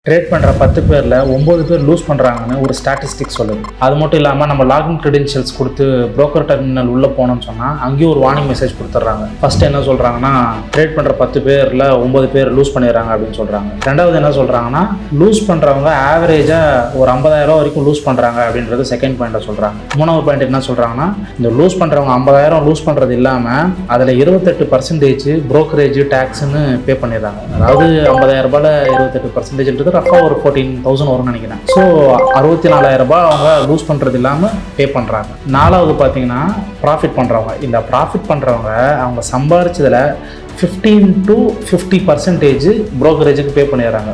Trade பண்ணுற 10 பேரில் 9 பேர் லூஸ் பண்ணுறாங்கன்னு ஒரு ஸ்டாட்டிஸ்டிக் சொல்லுது. அது மட்டும் இல்லாமல் நம்ம லாகின் கிரெடென்ஷியல்ஸ் கொடுத்து ப்ரோக்கர் டெர்மினல் உள்ளே போனோம்னு சொன்னால் அங்கேயும் ஒரு வார்னிங் மெசேஜ் கொடுத்துட்றாங்க. ஃபர்ஸ்ட் என்ன சொல்கிறாங்கன்னா, ட்ரேட் பண்ணுற 10 பேரில் 9 பேர் லூஸ் பண்ணிடுறாங்க அப்படின்னு சொல்கிறாங்க. ரெண்டாவது என்ன சொல்கிறாங்கன்னா, லூஸ் பண்ணுறவங்க ஆவரேஜாக ஒரு 50,000 வரைக்கும் லூஸ் பண்ணுறாங்க அப்படின்றது செகண்ட் பாயிண்ட்டை சொல்கிறாங்க. மூணாவது பாயிண்ட் என்ன சொல்கிறாங்கன்னா, இந்த லூஸ் பண்ணுறவங்க 50,000 லூஸ் பண்ணுறது இல்லாமல் அதில் 28% ப்ரோக்கரேஜ் டேக்ஸ்ன்னு பே பண்ணிடுறாங்க. அதாவது 50,000 ரூபாயில் 28% ரஃபாக ஒரு 14,000 வரும்னு நினைக்கிறேன். ஸோ 64,000 ரூபாய் அவங்க லூஸ் பண்ணுறது இல்லாமல் பே பண்ணுறாங்க. நாலாவது பார்த்தீங்கன்னா ப்ராஃபிட் பண்ணுறவங்க. இந்த ப்ராஃபிட் பண்ணுறவங்க அவங்க சம்பாரிச்சதில் 15 to 50% ப்ரோக்கரேஜுக்கு பே பண்ணிடுறாங்க.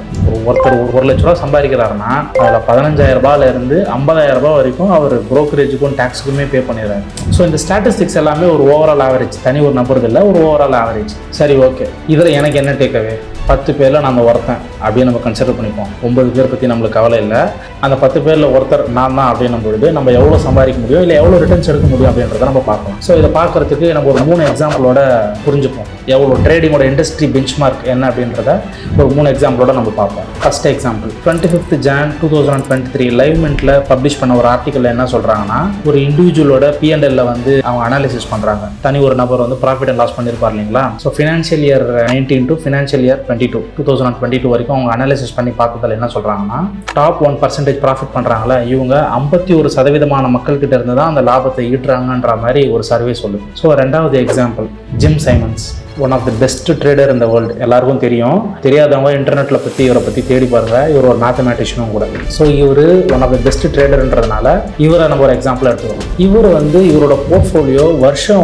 ஒருத்தர் 1 லட்ச ரூபா சம்பாதிக்கிறாருன்னா அதில் 15,000 ரூபாயிலிருந்து 50,000 ரூபாய் வரைக்கும் அவர் ப்ரோக்கரேஜுக்கும் டேக்ஸுக்குமே பே பண்ணிடுறாரு. ஸோ இந்த ஸ்டாட்டிஸ்டிக்ஸ் எல்லாமே ஒரு ஓவரால் ஆவரேஜ், தனி ஒரு நபருக்கு இல்லை, ஒரு ஓவரால் ஆவரேஜ். சரி, ஓகே, இதில் எனக்கு என்ன டேக்அவே? 10 பேரில் நம்ம ஒருத்தன் அப்படின்னு நம்ம கன்சிடர் பண்ணிப்போம். 9 பேர் பற்றி நம்மளுக்கு கவலை இல்லை. அந்த 10 பேரில் ஒருத்தர் நான் தான் அப்படின்னும் பொழுது நம்ம எவ்வளோ சம்பாதிக்க முடியும், இல்லை எவ்வளோ ரிட்டர்ன்ஸ் எடுக்க முடியும் அப்படின்றத நம்ம பார்க்கலாம். ஸோ இதை பார்க்கறதுக்கு நம்ம ஒரு 3 எக்ஸாம்பிளோட புரிஞ்சுப்போம். எவ்வளோ ட்ரேடிங்கோட இண்டஸ்ட்ரி பெஞ்ச்மார்க் என்ன அப்படின்றத ஒரு 3 எக்ஸாம்பிளோட நம்ம பார்ப்போம். First example 25th Jan 2023 live மின்ட்ல பப்ளிஷ் பண்ண ஒரு ஆர்டிக்கல் என்ன சொல்கிறாங்கன்னா, ஒரு இண்டிவிஜுவலோட P&L வந்து அவங்க அனாலிசிஸ் பண்ணுறாங்க. தனி ஒரு நபர் வந்து ப்ராஃபிட் அண்ட் லாஸ் பண்ணியிருப்பார் இல்லைங்களா? So financial year 19 to financial year 2022 வரைக்கும் அவங்க அனாலிசிஸ் பண்ணி பார்த்ததில் என்ன சொல்கிறாங்கன்னா, டாப் 1% ப்ராஃபிட் பண்ணுறாங்களே இவங்க 51% மக்கள்கிட்ட இருந்து தான் அந்த லாபத்தை ஈட்டுறாங்கன்ற மாதிரி ஒரு சர்வே சொல்லுது. ஸோ ரெண்டாவது example Jim Simons, one of the best trader இந்த வேர்ல்டு. எல்லாருக்கும் தெரியும். தெரியாதவங்க இன்டர்நெட்டில் இவரை பற்றி தேடி பாருங்க. இவர் ஒரு மேத்தமேட்டிஷியனும் கூட. ஸோ இவர் ஒன் ஆஃப் தி பெஸ்ட் ட்ரேடர்ன்றதுனால இவரை நம்ம ஒரு எக்ஸாம்பிள் எடுத்துக்கிறோம். இவர் வந்து இவரோட போர்ட்ஃபோலியோ வருஷம்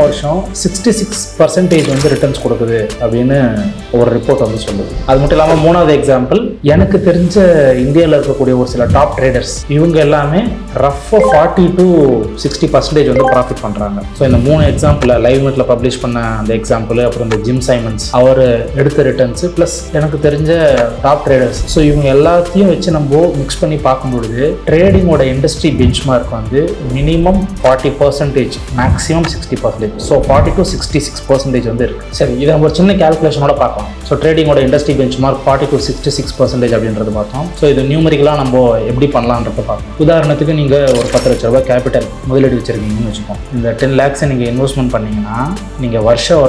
66% வந்து ரிட்டர்ன்ஸ் கொடுக்குது அப்படின்னு ஒரு ரிப்போர்ட் வந்து சொல்லுது. அது மட்டும் இல்லாமல் மூணாவது எக்ஸாம்பிள், எனக்கு தெரிஞ்ச இந்தியாவில் இருக்கக்கூடிய ஒரு சில டாப் ட்ரேடர்ஸ் இவங்க எல்லாமே ரஃபாக 40 to 60% வந்து ப்ராஃபிட் பண்ணுறாங்க. ஸோ இந்த 3 எக்ஸாம்பிள் லைவ் மின்ட்ல பப்ளிஷ் பண்ண அந்த எக்ஸாம்பிள், அப்புறம் இந்த ஜிம் சைமன்ஸ் அவர் எடுத்த ரிட்டர்ன்ஸ், ப்ளஸ் எனக்கு தெரிஞ்ச டாப் ட்ரேடர்ஸ், ஸோ இவங்க எல்லாத்தையும் வச்சு நம்ம மிக்ஸ் பண்ணி பார்க்கும்பொழுது ட்ரேடிங்கோட இண்டஸ்ட்ரி பெஞ்ச்மார்க் வந்து மினிமம் 40%, மேக்ஸிமம் 60%. ஸோ 40 to 66% வந்து இருக்கு. சரி, இதை நம்ம ஒரு சின்ன கேல்குலேஷனோட பார்க்கலாம். ஸோ ட்ரேடிங்கோட இண்டஸ்ட்ரி பெஞ்ச்மார்க் 40 to 66% அப்படின்றது பார்த்தோம். ஸோ இது நியூமரிக்கலாக நம்ம எப்படி பண்ணலான்றத பார்க்கலாம். உதாரணத்துக்கு நீங்கள் ஒரு 10 லட்ச ரூபாய் கேபிட்டல் முதலீடு வச்சிருக்கீங்கன்னு வச்சுக்கோம். இந்த 10 lakhs நீங்கள் இன்வெஸ்ட்மெண்ட் பண்ணீங்கன்னா நீங்கள் வருஷம்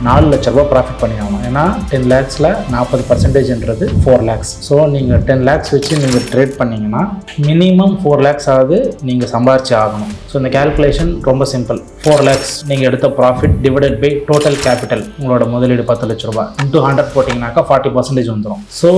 4 லட்ச ரூபாய் ப்ராஃபிட் பண்ணி ஆகணும். ஏன்னா 10 lakhsல 40%ன்றது 4 lakhs. ஸோ நீங்கள் 10 lakhs வச்சு நீங்கள் ட்ரேட் பண்ணீங்கன்னா மினிமம் 4 lakhs ஆகுது நீங்கள் சம்பாரிச்சு ஆகணும். ஸோ இந்த கேல்குலேஷன் ரொம்ப சிம்பிள். 4 lakhs நீங்கள் எடுத்த profit divided by total capital, உங்களோட முதலீடு 10 லட்ச ரூபாய் இன்டூ 100 போட்டிங்கனாக்கா 40% வந்துடும். ஸோ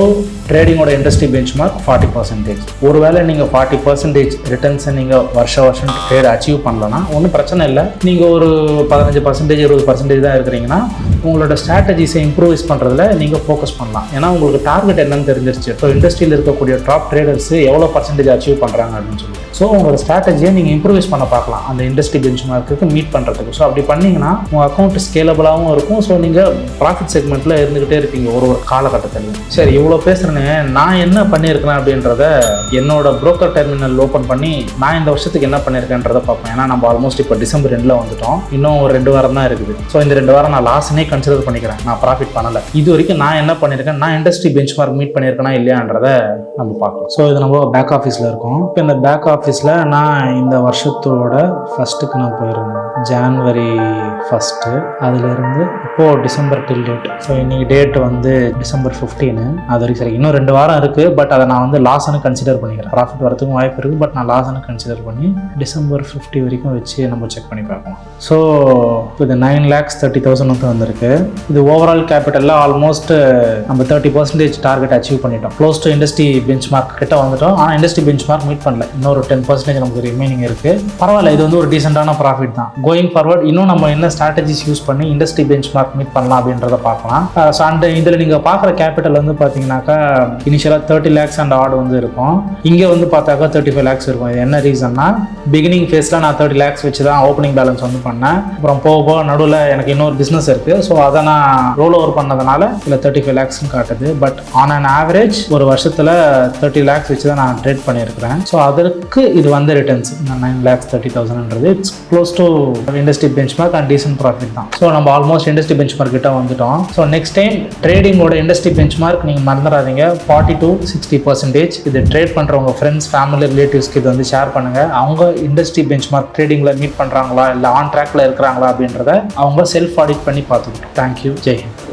ட்ரேடிங்கோட இண்டஸ்ட்ரி பெஞ்ச்மார்க் 40%. ஒருவேளை நீங்கள் 40% ரிட்டர்ன்ஸை நீங்கள் வருஷம் ட்ரேட் அச்சீவ் பண்ணலன்னா ஒன்றும் பிரச்சனை இல்லை. நீங்கள் ஒரு 15% 20% தான் இருக்கிறீங்கன்னா உங்களோட ஸ்ட்ராட்டஜிஸை இம்ப்ரூவைஸ் பண்ணுறதுல நீங்கள் ஃபோக்கஸ் பண்ணலாம். ஏன்னா உங்களுக்கு டார்கெட் என்னன்னு தெரிஞ்சிருச்சு. ஸோ இண்டஸ்ட்ரியில் இருக்கக்கூடிய டாப் ட்ரேடர்ஸ் எவ்வளோ % அச்சீவ் பண்ணுறாங்க அப்படின்னு சொல்லி, ஸோ உங்களோட ஸ்ட்ராட்டஜியை நீங்கள் இம்ப்ரூவைஸ் பண்ண பார்க்கலாம் அந்த இண்டஸ்ட்ரி பெஞ்ச்மார்க்கு மீட் பண்ணுறதுக்கு. ஸோ அப்படி பண்ணிங்கன்னா உங்கள் அக்கௌண்ட் ஸ்கேலபிளாகவும் இருக்கும். ஸோ நீங்கள் ப்ராஃபிட் செக்மெண்ட்டில் இருந்துக்கிட்டே இருப்பீங்க ஒரு காலகட்டத்தில். சரி, இவ்வளோ பேசுகிறேன்னு நான் என்ன பண்ணியிருக்கிறேன் அப்படின்றத என்னோட ப்ரோக்கர் டெர்மினல் ஓப்பன் பண்ணி நான் இந்த வருஷத்துக்கு என்ன பண்ணியிருக்கேன்றதை பார்ப்பேன். ஏன்னா நம்ம ஆல்மோஸ்ட் இப்போ டிசம்பர் 2 வந்துட்டோம். இன்னும் ஒரு 2 வாரம் தான் இருக்குது. ஸோ இந்த 2 வாரம் நான் லாஸ்னே கன்சிடர் பண்ணிக்கிறேன். நான் ப்ராஃபிட் பண்ணலை. இது வரைக்கும் நான் என்ன பண்ணியிருக்கேன், நான் இண்டஸ்ட்ரி பெஞ்ச்மார்க் மீட் பண்ணியிருக்கேனா இல்லையான்றதை நம்ம பார்க்கலாம். ஸோ இது நம்ம பேக் ஆஃபீஸில் இருக்கோம். இப்போ இந்த பேக் ஆஃபீஸில் நான் இந்த வருஷத்தோட ஃபஸ்ட்டுக்கு நான் போயிருந்தேன். January 1 அதுலேருந்து இப்போது டிசம்பர் டில் டேட். ஸோ இன்னைக்கு டேட் வந்து டிசம்பர் 15. அது வரைக்கும் சரி, இன்னும் 2 வாரம் இருக்குது. பட் அதை நான் வந்து லாஸ்ன்னு கன்சிடர் பண்ணிக்கிறேன். ப்ராஃபிட் வரதுக்கும் வாய்ப்பு இருக்குது, பட் நான் லாஸ்ன்னு கன்சிடர் பண்ணி டிசம்பர் 50 வரைக்கும் வச்சு நம்ம செக் பண்ணி பார்க்கலாம். ஸோ இது 9,30,000 வந்து வந்திருக்கு. இது ஓவரால் கேபிட்டலில் ஆல்மோஸ்ட் நம்ம 30% டார்கெட் அச்சீவ் பண்ணிட்டோம். க்ளோஸ் டு இண்டஸ்ட்ரி பெஞ்ச்மார்க் கிட்ட வந்துட்டோம். ஆனால் இண்டஸ்ட்ரி பெஞ்ச்மார்க் மீட் பண்ணல. இன்னொரு 10% நமக்கு ரிமைனிங் இருக்குது. பரவாயில்ல, இது வந்து ஒரு டீசெண்டான ப்ராஃபிட் தான். கோயிங் ஃபார்வர்ட் இன்னும் நம்ம என்ன ஸ்ட்ராட்டஜிஸ் யூஸ் பண்ணி இண்டஸ்ட்ரி பெஞ்ச்மார்க் மீட் பண்ணலாம் அப்படின்றத பார்க்கலாம். ஸோ அண்ட் இதில் நீங்கள் பார்க்குற கேபிட்டல் வந்து பார்த்தீங்கன்னாக்கா இனிஷியலாக 30 lakhs அண்ட் ஆட் வந்து இருக்கும். இங்கே வந்து பார்த்தாக்கா 35 lakhs இருக்கும். இது என்ன ரீசன்னா, பிகினிங் ஃபேஸில் நான் 30 lakhs வச்சு தான் ஓப்பனிங் பேலன்ஸ் வந்து பண்ணேன். அப்புறம் போக நடுவில் எனக்கு இன்னொரு பிஸ்னஸ் இருக்குது. ஸோ அதை நான் ரோல் ஓவர் பண்ணதுனால இல்லை 35 lakhsன்னு காட்டுது. பட் ஆன் அன் ஆவரேஜ் ஒரு வருஷத்தில் 30 lakhs வச்சு தான் நான் ட்ரேட் பண்ணியிருக்கிறேன். ஸோ அதற்கு இது வந்து ரிட்டர்ன்ஸ் 9,30,000ன்றது it's close to industry benchmark and decent profit தான். ஸோ நம்ம ஆல்மோஸ்ட் இண்டஸ்ட்ரி பெஞ்ச்மார்க் கிட்ட வந்துட்டோம். ஸோ நெக்ஸ்ட் டைம் ட்ரேடிங்கோட இண்டஸ்ட்ரி பெஞ்ச்மார்க் நீங்கள் மறந்துடாதீங்க 40 to 60%. இது ட்ரேட் பண்ணுறவங்க ஃப்ரெண்ட்ஸ், ஃபேமிலி, ரிலேட்டிவ்ஸ்க்கு இது வந்து ஷேர் பண்ணுங்கள். அவங்க இண்டஸ்ட்ரி பெஞ்ச்மார்க் ட்ரேடிங்கில் மீட் பண்ணுறாங்களா இல்லை ஆன் ட்ராக்ல இருக்கிறாங்களா அப்படின்றத அவங்க செல்ஃப் ஆடிட் பண்ணி பார்த்துக்கிட்டோம். தேங்க்யூ. ஜெய் ஹிந்த்.